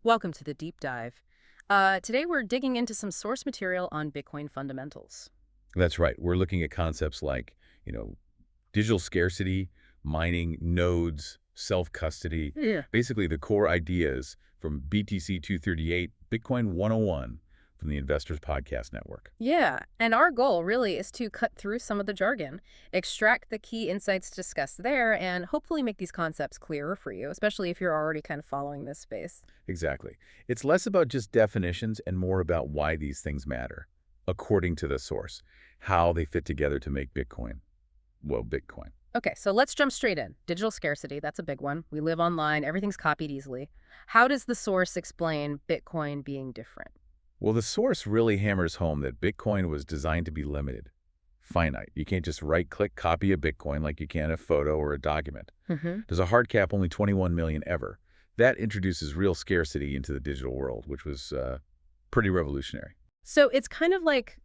Welcome to the deep dive. Today we're digging into some source material on Bitcoin fundamentals. That's right. We're looking at concepts like, digital scarcity, mining, nodes, self-custody, Yeah. basically the core ideas from BTC 238, Bitcoin 101 from the Investors Podcast Network. Yeah, and our goal really is to cut through some of the jargon, extract the key insights discussed there, and hopefully make these concepts clearer for you, especially if you're already kind of following this space. Exactly. It's less about just definitions and more about why these things matter, according to the source, how they fit together to make Bitcoin, well, Bitcoin. Okay, so let's jump straight in. Digital scarcity, that's a big one. We live online, everything's copied easily. How does the source explain Bitcoin being different? Well, the source really hammers home that Bitcoin was designed to be limited, finite. You can't just right-click copy a Bitcoin like you can a photo or a document. Mm-hmm. There's a hard cap, only 21 million ever. That introduces real scarcity into the digital world, which was pretty revolutionary. So it's kind of like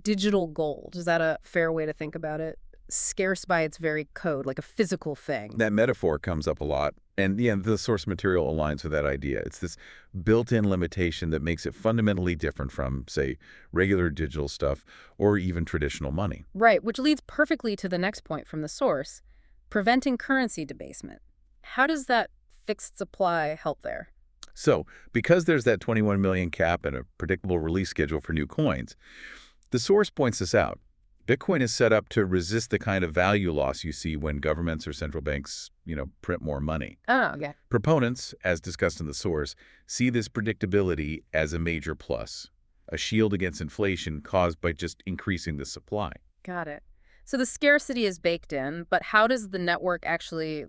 digital gold. Is that a fair way to think about it? Scarce by its very code, like a physical thing. That metaphor comes up a lot, and yeah, the source material aligns with that idea. It's this built-in limitation that makes it fundamentally different from, say, regular digital stuff or even traditional money. Right, which leads perfectly to the next point from the source, preventing currency debasement. How does that fixed supply help there? So, because there's that 21 million cap and a predictable release schedule for new coins, the source points this out. Bitcoin is set up to resist the kind of value loss you see when governments or central banks, print more money. Oh, yeah. Proponents, as discussed in the source, see this predictability as a major plus, a shield against inflation caused by just increasing the supply. Got it. So the scarcity is baked in, but how does the network actually,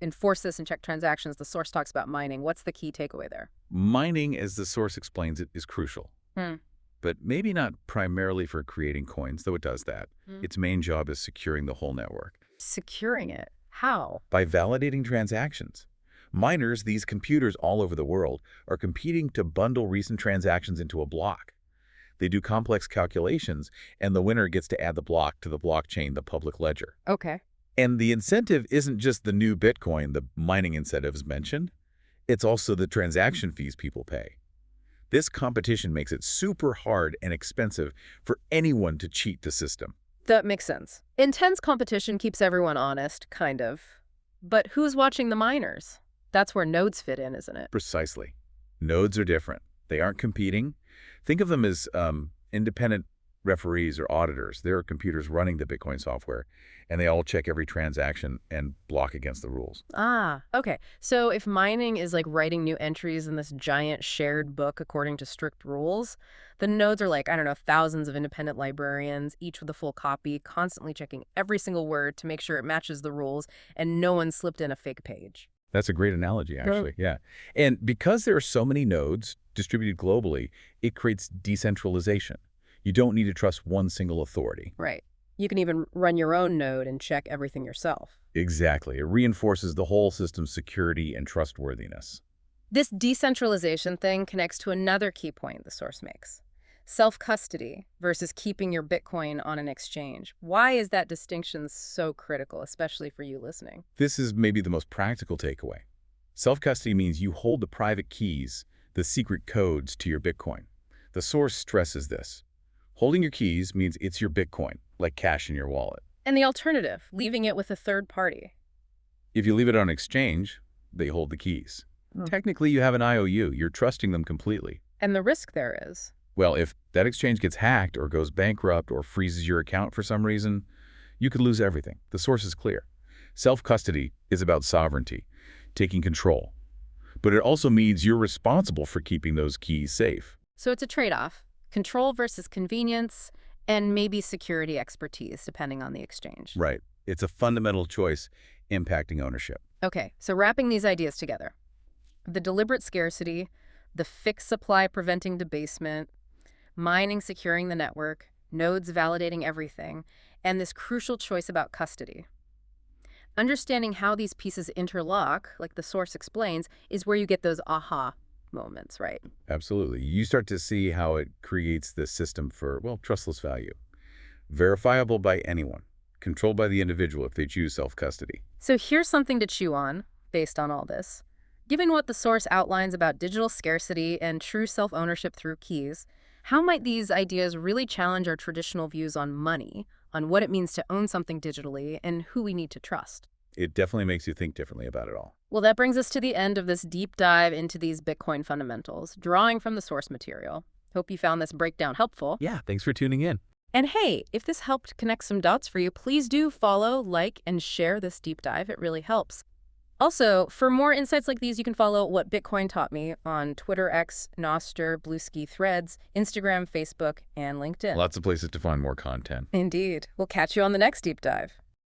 enforce this and check transactions? The source talks about mining. What's the key takeaway there? Mining, as the source explains it, is crucial. Hmm. But maybe not primarily for creating coins, though it does that. Its main job is securing the whole network. Securing it. How? By validating transactions. Miners, these computers all over the world, are competing to bundle recent transactions into a block. They do complex calculations, and the winner gets to add the block to the blockchain, the public ledger. Okay. And the incentive isn't just the new Bitcoin, the mining incentives mentioned. It's also the transaction fees people pay. This competition makes it super hard and expensive for anyone to cheat the system. That makes sense. Intense competition keeps everyone honest, kind of. But who's watching the miners? That's where nodes fit in, isn't it? Precisely. Nodes are different. They aren't competing. Think of them as independent referees or auditors. There are computers running the Bitcoin software, and they all check every transaction and block against the rules. Ah, okay. So if mining is like writing new entries in this giant shared book according to strict rules, the nodes are like, I don't know, thousands of independent librarians, each with a full copy, constantly checking every single word to make sure it matches the rules and no one slipped in a fake page. That's a great analogy, actually. Yeah. And because there are so many nodes distributed globally, it creates decentralization. You don't need to trust one single authority. Right. You can even run your own node and check everything yourself. Exactly. It reinforces the whole system's security and trustworthiness. This decentralization thing connects to another key point the source makes. Self-custody versus keeping your Bitcoin on an exchange. Why is that distinction so critical, especially for you listening? This is maybe the most practical takeaway. Self-custody means you hold the private keys, the secret codes to your Bitcoin. The source stresses this. Holding your keys means it's your Bitcoin, like cash in your wallet. And the alternative, leaving it with a third party. If you leave it on exchange, they hold the keys. Technically, you have an IOU. You're trusting them completely. And the risk there is. Well, if that exchange gets hacked or goes bankrupt or freezes your account for some reason, you could lose everything. The source is clear. Self-custody is about sovereignty, taking control. But it also means you're responsible for keeping those keys safe. So it's a trade-off. Control versus convenience, and maybe security expertise, depending on the exchange. Right. It's a fundamental choice impacting ownership. Okay, so wrapping these ideas together. The deliberate scarcity, the fixed supply preventing debasement, mining securing the network, nodes validating everything, and this crucial choice about custody. Understanding how these pieces interlock, like the source explains, is where you get those aha moments, right? Absolutely. You start to see how it creates this system for, well, trustless value. Verifiable by anyone, controlled by the individual if they choose self-custody. So here's something to chew on based on all this. Given what the source outlines about digital scarcity and true self-ownership through keys, how might these ideas really challenge our traditional views on money, on what it means to own something digitally, and who we need to trust? It definitely makes you think differently about it all. Well, that brings us to the end of this deep dive into these Bitcoin fundamentals, drawing from the source material. Hope you found this breakdown helpful. Yeah, thanks for tuning in. And hey, if this helped connect some dots for you, please do follow, like, and share this deep dive. It really helps. Also, for more insights like these, you can follow What Bitcoin Taught Me on Twitter, X, Nostr, Bluesky, Threads, Instagram, Facebook, and LinkedIn. Lots of places to find more content. Indeed. We'll catch you on the next deep dive.